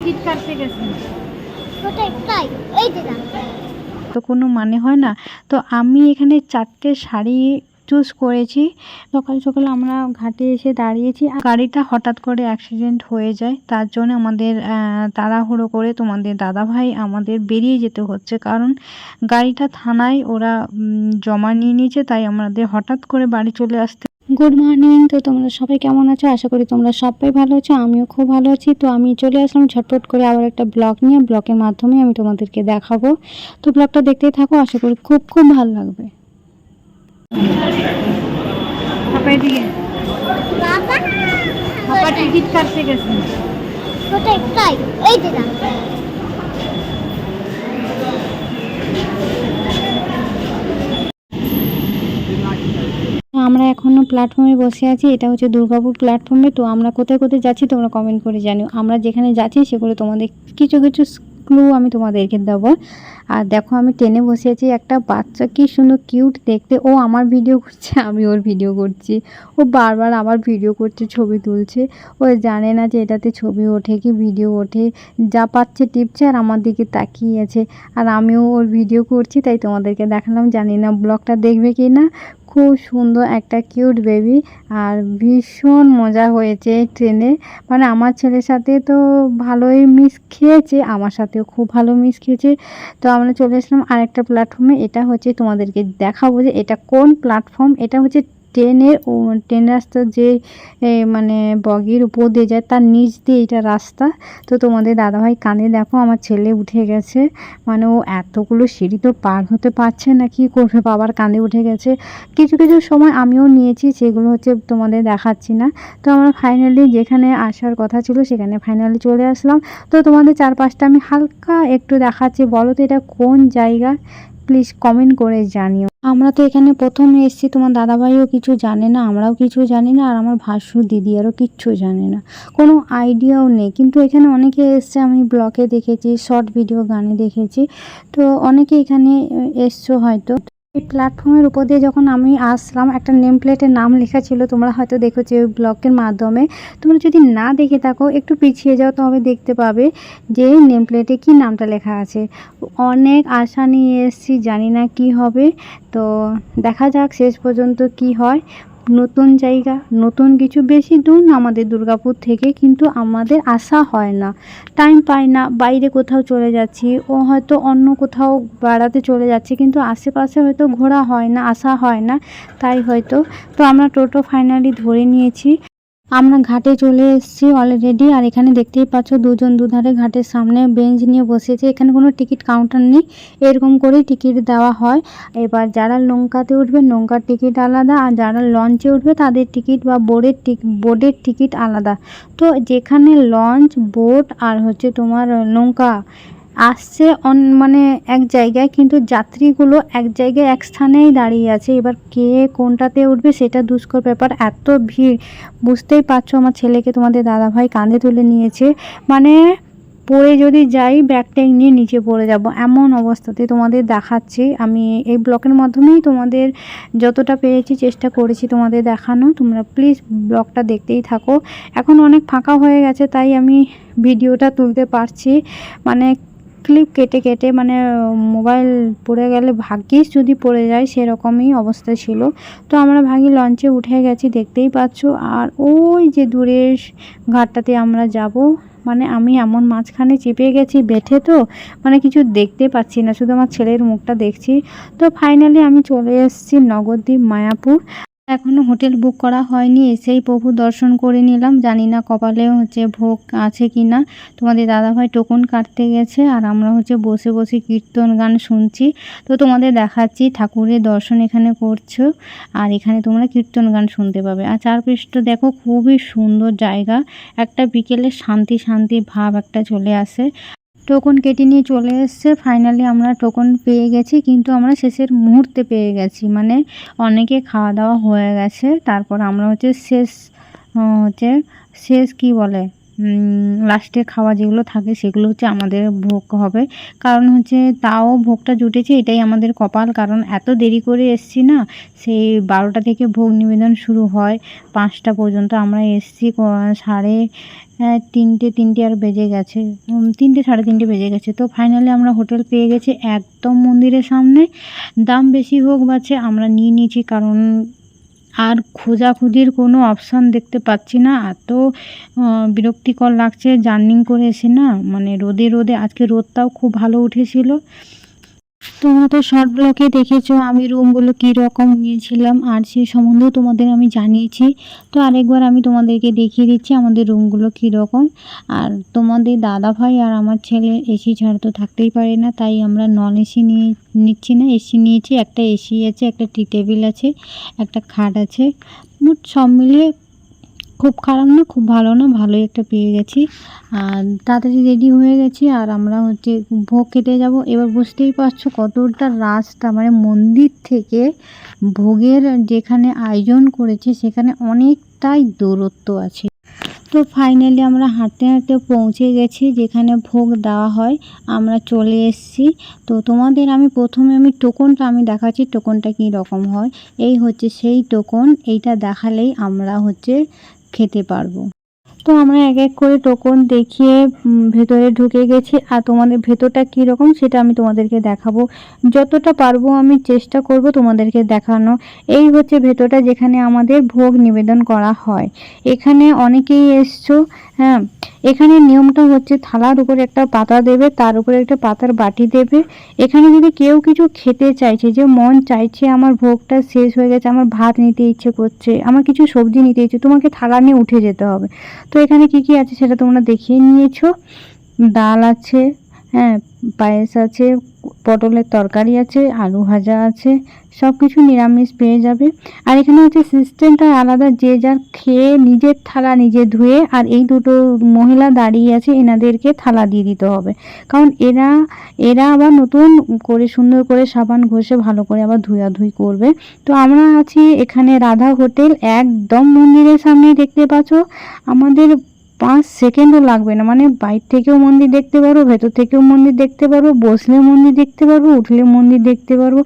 Ticket কাটতে গেছি তো কোনো মানে হয় না। তো আমি এখানে 4টে শাড়ি চুজ করেছি। সকাল সকাল আমরা ঘাটে এসে দাঁড়িয়েছি, আর গাড়িটা হঠাৎ করে অ্যাক্সিডেন্ট হয়ে যায়। তার জন্য আমাদের তাড়াহুড়ো করে তোমাদের দাদাভাই আমাদের বেরিয়ে যেতে হচ্ছে, কারণ গাড়িটা থানায় ওরা জমা নিয়ে নিয়েছে, তাই আমাদের হঠাৎ করে বাড়ি চলে আসতে। Good morning. তো তোমরা সবাই কেমন আছো? আশা করি তোমরা সবাই ভালো আছো, আমিও খুব ভালো আছি। তো আমি চলে আসলাম ঝটপট করে আবার একটা ব্লগ নিয়ে। ব্লগের মাধ্যমে আমি তোমাদেরকে দেখাবো, তো ব্লগটা দেখতেই থাকো, আশা করি খুব খুব ভালো লাগবে। টিকিট কাটতে গেছি। আমরা এখনো প্ল্যাটফর্মে বসে আছি। এটা হচ্ছে দুর্গাপুর প্ল্যাটফর্মে। তো আমরা কোথায় কোথায় যাচ্ছি তোমরা কমেন্ট করে জানিও। আমরা যেখানে যাচ্ছি সেগুলো তোমাদের কিছু কিছু ক্লু আমি তোমাদেরকে দেবো। আর দেখো আমি ট্রেনে বসে আছি, একটা বাচ্চা কি সুন্দর কিউট দেখতে, ও আমার ভিডিও করছে, আমি ওর ভিডিও করছি। ও বারবার আমার ভিডিও করছে, ছবি তুলছে। ও জানে না যে এটাতে ছবি ওঠে কি ভিডিও ওঠে, যা পাচ্ছে টিপছে আর আমার দিকে তাকিয়ে আছে। আর আমিও ওর ভিডিও করছি, তাই তোমাদেরকে দেখালাম। জানি না ব্লগটা দেখবে কি না। খুব সুন্দর একটা কিউট বেবি, আর ভীষণ মজা হয়েছে ট্রেনে। মানে আমার ছেলের সাথে তো ভালোই মিস খেয়েছে, আমার সাথেও খুব ভালো মিস খেয়েছে। তো আমরা চলে আসলাম আরেকটা প্ল্যাটফর্মে। এটা হচ্ছে তোমাদেরকে দেখাবো যে এটা কোন প্ল্যাটফর্ম। এটা হচ্ছে ট্রেন রাস্তা যে মানে বগির উপর দিয়ে যায়, তার নিচ দিয়ে এটা রাস্তা। তো তোমাদের দাদাভাই কানে দেখো আমার ছেলে উঠে গেছে, মানে ও এতগুলো সিঁড়ি তো পার হতে পারছে না, কি করবে, বাবার কাঁধে উঠে গেছে। কিছু কিছু সময় আমিও নিয়েছি, সেগুলো হচ্ছে তোমাদের দেখাচ্ছি না। তো আমরা ফাইনালি যেখানে আসার কথা ছিল সেখানে ফাইনালি চলে আসলাম। তো তোমাদের চারপাশটা আমি হালকা একটু দেখাচ্ছি। বলো তো এটা কোন জায়গা, প্লিজ কমেন্ট করে জানিও। আমরা তো এখানে প্রথম এসেছি, তোমার দাদাভাইও কিছু জানে না, আমরাও কিছু জানি না, আর আমার ভাসুর দিদি আরও কিচ্ছু জানে না, কোনো আইডিয়াও নেই। কিন্তু এখানে অনেকে এসছে, আমি ব্লগে দেখেছি, শর্ট ভিডিও গানে দেখেছি। তো অনেকে এখানে এসছো হয়তো। এই প্ল্যাটফর্মের উপর দিয়ে যখন আমি আসলাম, একটা নেম প্লেটের নাম লেখা ছিল, তোমরা হয়তো দেখেছো ওই ব্লগের মাধ্যমে। তোমরা যদি না দেখে থাকো একটু পিছিয়ে যাও, তবে দেখতে পাবে যে নেম প্লেটে কী নামটা লেখা আছে। অনেক আশা নিয়ে এসেছি, জানি না কি হবে। তো দেখা যাক শেষ পর্যন্ত কি হয়। নতুন জায়গা, নতুন কিছু, বেশি দূর না আমাদের দুর্গাপুর থেকে, কিন্তু আমাদের আসা হয় না, টাইম পাই না, বাইরে কোথাও চলে যাচ্ছি, ও হয়তো অন্য কোথাও বেড়াতে চলে যাচ্ছে, কিন্তু আশেপাশে হয়তো ঘোরা হয় না, আসা হয় না, তাই হয়তো। তো আমরা টোটো ফাইনালি ধরে নিয়েছি, আমরা ঘাটে চলে এসেছি অলরেডি। আর এখানে দেখতেই পাচ্ছ দুজন দুধারে ঘাটের সামনে বেঞ্চ নিয়ে বসেছে। এখানে কোনো টিকিট কাউন্টার নেই, এরকম করেই টিকিট দেওয়া হয়। এবার যারা নৌকাতে উঠবে নৌকার টিকিট আলাদা, আর যারা লঞ্চে উঠবে তাদের টিকিট বা বোটের টিকিট আলাদা। তো যেখানে লঞ্চ, বোট আর হচ্ছে তোমার নৌকা আসছে মানে এক জায়গায়, কিন্তু যাত্রীগুলো এক জায়গায় এক স্থানেই দাঁড়িয়ে আছে। এবার কে কোনটাতে উঠবে সেটা দুষ্কর ব্যাপার, এত ভিড়। বুঝতেই পারছো, আমার ছেলেকে তোমাদের দাদাভাই কাঁধে তুলে নিয়েছে, মানে পড়ে যদি যাই ব্যাগ ট্যাগ নিয়ে নিচে পড়ে যাব, এমন অবস্থাতে তোমাদের দেখাচ্ছি। আমি এই ব্লগের মাধ্যমেই তোমাদের যতটা পেরেছি চেষ্টা করেছি তোমাদের দেখানো। তোমরা প্লিজ ব্লগটা দেখতেই থাকো। এখন অনেক ফাঁকা হয়ে গেছে, তাই আমি ভিডিওটা তুলতে পারছি, মানে ক্লিপ কেটে কেটে, মানে মোবাইল পড়ে গেলে ভাগ্যিস যদি পড়ে যায়, সেরকমই অবস্থা ছিল। তো আমরা ভাগি লঞ্চে উঠে গেছি, দেখতেই পাচ্ছ। আর ওই যে দূরের ঘাটটাতে আমরা যাব, মানে আমি এমন মাঝখানে চেপে গেছি বেঠে, তো মানে কিছু দেখতে পাচ্ছি না, শুধু আমার ছেলের মুখটা দেখছি। তো ফাইনালি আমি চলে এসেছি নগরদ্বীপ মায়াপুর। এখনও হোটেল বুক করা হয়নি, এসেই প্রভু দর্শন করে নিলাম। জানি না কপালে হচ্ছে ভোগ আছে কি না। তোমাদের দাদাভাই টোকন কাটতে গেছে, আর আমরা হচ্ছে বসে বসে কীর্তন গান শুনছি। তো তোমাদের দেখাচ্ছি ঠাকুরের দর্শন এখানে করছো, আর এখানে তোমরা কীর্তন গান শুনতে পাবে। আর চারপাশটা দেখো, খুবই সুন্দর জায়গা, একটা বিকেলে শান্তি শান্তি ভাব একটা চলে আসে। টোকন কেটে নিয়ে চলে এসছে, ফাইনালি আমরা টোকন পেয়ে গেছি, কিন্তু আমরা শেষের মুহূর্তে পেয়ে গেছি, মানে অনেকে খাওয়া দাওয়া হয়ে গেছে। তারপর আমরা হচ্ছে শেষ কি বলে লাস্টে খাওয়া যেগুলো থাকে সেগুলো হচ্ছে আমাদের ভোগ হবে। কারণ হচ্ছে তাও ভোগটা জুটেছে, এটাই আমাদের কপাল। কারণ এত দেরি করে এসছি না, সেই 12টা থেকে ভোগ নিবেদন শুরু হয়, 5টা পর্যন্ত আমরা এসছি। সাড়ে 3টে আর বেজে গেছে, 3টে সাড়ে 3টে বেজে গেছে। তো ফাইনালি আমরা হোটেল পেয়ে গেছি একদম মন্দিরের সামনে। দাম বেশি হোক বাছে আমরা নিয়ে নিয়েছি, কারণ আর খোঁজাখুঁজির কোনো অপশান দেখতে পাচ্ছি না। এত বিরক্তিকর লাগছে জার্নি করে এসে না, মানে রোদে আজকে রোদটাও খুব ভালো উঠেছিল। তোমরা তো শর্ট ব্লগে দেখেছো আমি রুমগুলো কীরকম নিয়েছিলাম, আর সেই সম্বন্ধেও তোমাদের আমি জানিয়েছি। তো আরেকবার আমি তোমাদেরকে দেখিয়ে দিচ্ছি আমাদের রুমগুলো কীরকম। আর তোমাদের দাদাভাই আর আমার ছেলে এসি ছাড়া তো থাকতেই পারে না, তাই আমরা নন এসি নিচ্ছি না, এসি নিয়েছি। একটা এসি আছে, একটা টি টেবিল আছে, একটা খাট আছে। মোট সব মিলিয়ে খুব খারাপ না, খুব ভালো না, ভালোই একটা পেয়ে গেছি। আর তাড়াতাড়ি রেডি হয়ে গেছি, আর আমরা হচ্ছে ভোগ খেতে যাব। এবার বুঝতেই পারছো কতটা রাস্তা, মানে মন্দির থেকে ভোগের যেখানে আয়োজন করেছে সেখানে অনেকটাই দূরত্ব আছে। তো ফাইনালি আমরা হাঁটতে হাঁটতে পৌঁছে গেছি যেখানে ভোগ দেওয়া হয়, আমরা চলে এসেছি। তো তোমাদের আমি প্রথমে টোকনটা দেখাচ্ছি, টোকনটা কী রকম হয়। এই হচ্ছে সেই টোকন, এইটা দেখালেই আমরা হচ্ছে খেতে পারবো। তো আমরা এক এক করে টোকন দেখিয়ে ভেতরে ঢুকে গেছি। আর তোমাদের ভেতরটা কীরকম সেটা আমি তোমাদেরকে দেখাবো, যতটা পারবো আমি চেষ্টা করব তোমাদেরকে দেখানো। এই হচ্ছে ভেতরটা যেখানে আমাদের ভোগ নিবেদন করা হয়। এখানে অনেকেই এসছো, হ্যাঁ। এখানে নিয়মটা হচ্ছে থালার উপরে একটা পাতা দেবে, তার উপরে একটা পাতার বাটি দেবে। এখানে যদি কেউ কিছু খেতে চাইছে, যে মন চাইছে আমার ভোগটা শেষ হয়ে গেছে, আমার ভাত নিতে ইচ্ছে করছে, আমার কিছু সবজি নিতে ইচ্ছে, তোমাকে থালা নিয়ে উঠে যেতে হবে। তো এখানে কি কি আছে সেটা তোমরা দেখিয়ে নিয়েছো। ডাল আছে, হ্যাঁ, পায়েস আছে, পটলের তরকারি আছে, আলু ভাজা আছে, সব কিছু নিরামিষ পেয়ে যাবে। আর এখানে হচ্ছে সিস্টেমটা আলাদা, যে যার খেয়ে নিজের থালা নিজে ধুয়ে, আর এই দুটো মহিলা দাঁড়িয়ে আছে এনাদেরকে থালা দিয়ে দিতে হবে। কারণ এরা আবার নতুন করে সুন্দর করে সাবান ঘষে ভালো করে আবার ধুয়াধুয়ি করবে। তো আমরা আছি এখানে রাধা হোটেল, একদম মন্দিরের সামনেই দেখতে পাচ্ছ। আমাদের 5 সেকেন্ডও লাগবে না, মানে বাইরে থেকেও মন্দির দেখতে পারো, ভেতর থেকেও মন্দির দেখতে পারো, বসলে মন্দির দেখতে পারবো, উঠলে মন্দির দেখতে পারবো,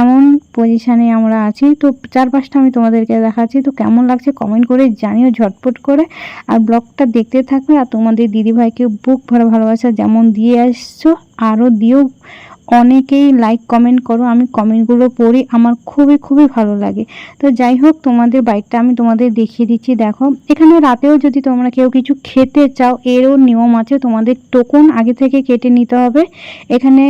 এমন পজিশানে আমরা আছি। তো চারপাশটা আমি তোমাদেরকে দেখাচ্ছি। তো কেমন লাগছে কমেন্ট করে জানিও ঝটপট করে। আর ব্লগটা দেখতে থাকবে, আর তোমাদের দিদিভাইকে বুক ভরা ভালোবাসা যেমন দিয়ে আসছো আরও দিও। অনেকেই লাইক কমেন্ট করো, আমি কমেন্টগুলো পড়ি, আমার খুবই খুবই ভালো লাগে। তো যাই হোক, তোমাদের বাইকটা আমি তোমাদের দেখিয়ে দিচ্ছি। দেখো এখানে রাতেও যদি তোমরা কেউ কিছু খেতে চাও, এরও নিয়ম আছে, তোমাদের টোকন আগে থেকে কেটে নিতে হবে। এখানে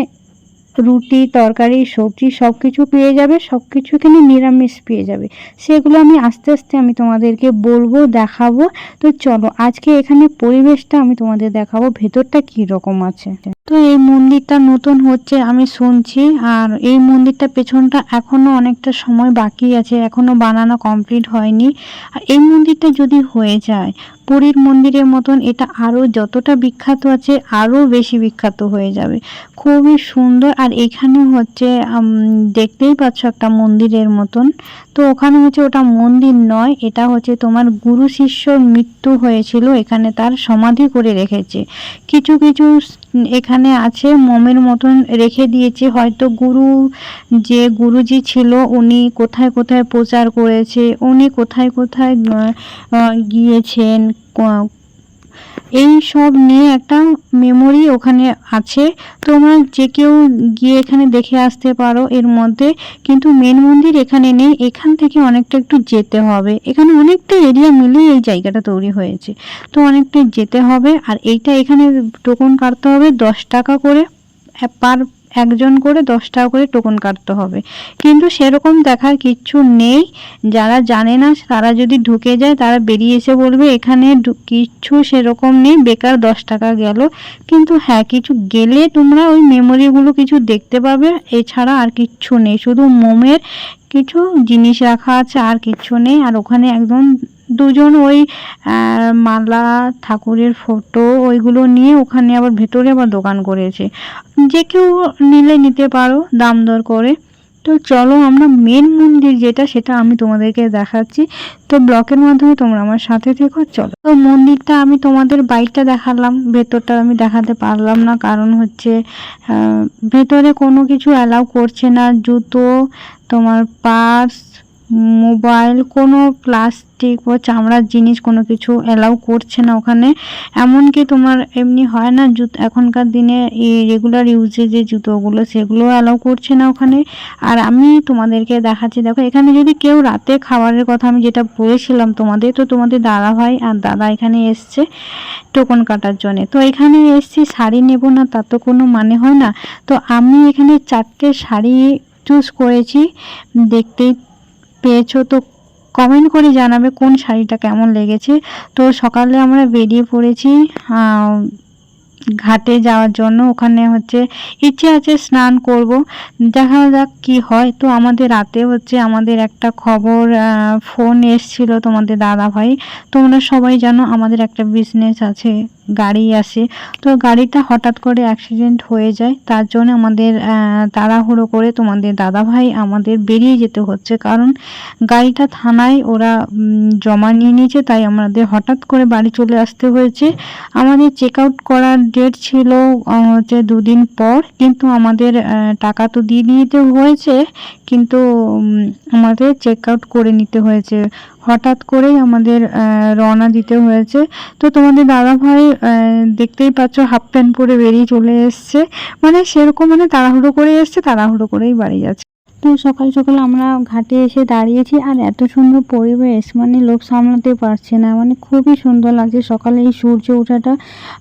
রুটি, তরকারি, সবজি সব কিছু পেয়ে যাবে, সব কিছু এখানে নিরামিষ পেয়ে যাবে। সেগুলো আমি আস্তে আস্তে তোমাদেরকে বলবো, দেখাবো। তো চলো আজকে এখানে পরিবেশটা আমি তোমাদের দেখাবো, ভেতরটা কি রকম আছে। তো এই মন্দিরটা নতুন হচ্ছে আমি শুনছি, আর এই মন্দিরটা পেছনটা এখনো অনেকটা সময় বাকি আছে, এখনো বানানো কমপ্লিট হয়নি। আর এই মন্দিরটা যদি হয়ে যায় পুরীর মন্দিরের মতন, এটা আরও যতটা বিখ্যাত আছে আরও বেশি বিখ্যাত হয়ে যাবে, খুবই সুন্দর। আর এখানে হচ্ছে দেখতেই পাচ্ছ একটা মন্দিরের মতন। তো ওখানে হচ্ছে ওটা মন্দির নয়, এটা হচ্ছে তোমার গুরু শিষ্যর মৃত্যু হয়েছিল, এখানে তার সমাধি করে রেখেছে। কিছু কিছু এখানে আছে মোমের মতন রেখে দিয়েছে, হয়তো যে গুরুজি ছিল উনি কোথায় কোথায় প্রচার করেছে, উনি কোথায় কোথায় গিয়েছেন, এই সব নিয়ে একটা মেমোরি ওখানে আছে। তোমরা যে কেউ গিয়ে এখানে দেখে আসতে পারো এর মধ্যে। কিন্তু মেন মন্দির এখানে নেই, এখান থেকে অনেকটা একটু যেতে হবে। এখানে অনেকটা এরিয়া মিলিয়ে এই জায়গাটা তৈরি হয়েছে, তো অনেকটা যেতে হবে। আর এইটা এখানে টোকন কাটতে হবে 10 টাকা করে, পার একজন করে 10 টাকা করে টোকন কাটতে হবে। কিন্তু সেরকম দেখার কিচ্ছু নেই, যারা জানে না তারা যদি ঢুকে যায় তারা বেরিয়ে এসে বলবে এখানে কিচ্ছু সেরকম নেই, বেকার 10 টাকা গেল। কিন্তু হ্যাঁ, কিছু গেলে তোমরা ওই মেমোরিগুলো কিছু দেখতে পাবে, এছাড়া আর কিচ্ছু নেই, শুধু মোমের কিছু জিনিস রাখা আছে, আর কিচ্ছু নেই। আর ওখানে একদম দুজন ওই মালা, ঠাকুরের ফটো, ওইগুলো নিয়ে ওখানে আবার ভেতরে আবার দোকান করেছে, যে কেউ নিলে নিতে পারো দাম দর করে। তো চলো আমরা মেন মন্দির যেটা সেটা আমি তোমাদেরকে দেখাচ্ছি। তো ব্লকের মাধ্যমে তোমরা আমার সাথে থেকো। চলো, তো মন্দিরটা আমি তোমাদের বাইরটা দেখালাম, ভেতরটা আমি দেখাতে পারলাম না, কারণ হচ্ছে ভেতরে কোনো কিছু অ্যালাউ করছে না। জুতো, তোমার পার্স, মোবাইল, কোনো প্লাস্টিক ও চামড়ার জিনিস কোনো কিছু অ্যালাউ করছে না ওখানে। এমনকি তোমার এমনি হয় না জুতো এখনকার দিনে এই রেগুলার ইউজে যে জুতোগুলো সেগুলো অ্যালাউ করছে না ওখানে। আর আমি তোমাদেরকে দেখাচ্ছি, দেখো এখানে যদি কেউ রাতে খাবারের কথা আমি যেটা বলেছিলাম তোমাদের, তো তোমাদের দাদা ভাই আর দাদা এখানে এসছে টোকন কাটার জন্যে। তো এখানে এসছি, শাড়ি নেব না তার তো কোনো মানে হয় না। তো আমি এখানে 4টে শাড়ি চুজ করেছি, দেখতেই পেয়েছো। তো কমেন্ট করে জানাবে কোন শাড়িটা কেমন লেগেছে। তো সকালে আমরা বেরিয়ে পড়েছি ঘাটে যাওয়ার জন্য। ওখানে হচ্ছে ইচ্ছে আছে স্নান করব, দেখা যাক কি হয়। তো আমাদের রাতে হচ্ছে আমাদের একটা খবর ফোন এসছিল তোমাদের দাদা ভাই। তোমরা সবাই জানো আমাদের একটা বিজনেস আছে, গাড়ি আসে। তো গাড়িটা হঠাৎ করে অ্যাক্সিডেন্ট হয়ে যায়, তার জন্য আমাদের তাড়াহুড়ো করে তোমাদের দাদা ভাই আমাদের বেরিয়ে যেতে হচ্ছে, কারণ গাড়িটা থানায় ওরা জমা নিয়ে নিয়েছে, তাই আমাদের হঠাৎ করে বাড়ি চলে আসতে হয়েছে। আমাদের চেক আউট করার ডেট ছিল হচ্ছে 2 দিন পর, কিন্তু আমাদের টাকা তো দিয়ে নিতে হয়েছে, কিন্তু আমাদের চেক আউট করে নিতে হয়েছে। হঠাৎ করেই আমাদের রওনা দিতে হয়েছে। তো তোমাদের দাদা ভাই দেখতেই পাচ্ছ হাফ প্যান্ট পরে বেরিয়ে চলে এসছে, মানে সেরকম মানে তাড়াহুড়ো করে এসছে, তাড়াহুড়ো করেই বাড়ি যাচ্ছে। তো সকাল সকাল আমরা ঘাটে এসে দাঁড়িয়েছি, আর এত সুন্দর পরিবেশ, মানে লোক সামলাতে পারছে না, মানে খুবই সুন্দর লাগছে সকালে এই সূর্য ওঠাটা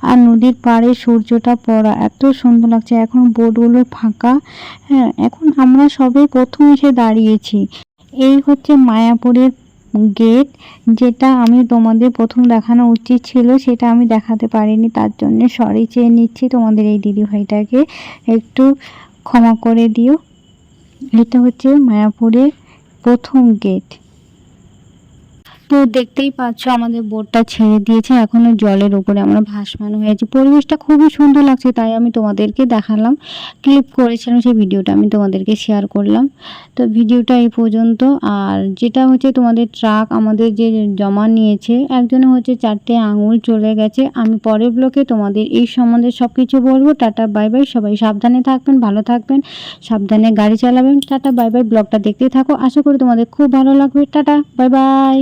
আর নদীর পাড়ে সূর্যটা পড়া, এত সুন্দর লাগছে। এখন বোটগুলো ফাঁকা। হ্যাঁ, এখন আমরা সবে প্রথম এসে দাঁড়িয়েছি। এই হচ্ছে মায়াপুরের গেট, যেটা আমি তোমাদের প্রথম দেখানো উচিত ছিল, সেটা আমি দেখাতে পারিনি, তার জন্য সরি চেয়ে নিচ্ছি তোমাদের এই দিদিভাইটাকে, একটু ক্ষমা করে দিও। এটা হচ্ছে মায়াপুরের প্রথম গেট। তো দেখতেই পাচ্ছ আমাদের বোটটা ছেড়ে দিয়েছে, এখনো জলের উপরে আমরা ভাসমান হয়েছি। পরিবেশটা খুবই সুন্দর লাগছে, তাই আমি তোমাদেরকে দেখালাম, ক্লিপ করেছিলাম, সেই ভিডিওটা আমি তোমাদেরকে শেয়ার করলাম। তো ভিডিওটা এই পর্যন্ত। আর যেটা হচ্ছে তোমাদের ট্রাক আমাদের যে জমা নিয়েছে, একজনে হচ্ছে 4টে আঙুল চলে গেছে। আমি পরের ব্লগে তোমাদের এই সম্বন্ধে সব কিছু বলবো। টাটা বাই বাই, সবাই সাবধানে থাকবেন, ভালো থাকবেন, সাবধানে গাড়ি চালাবেন। টাটা বাই বাই, ব্লগটা দেখতে থাকো, আশা করি তোমাদের খুব ভালো লাগবে। Tata bye bye.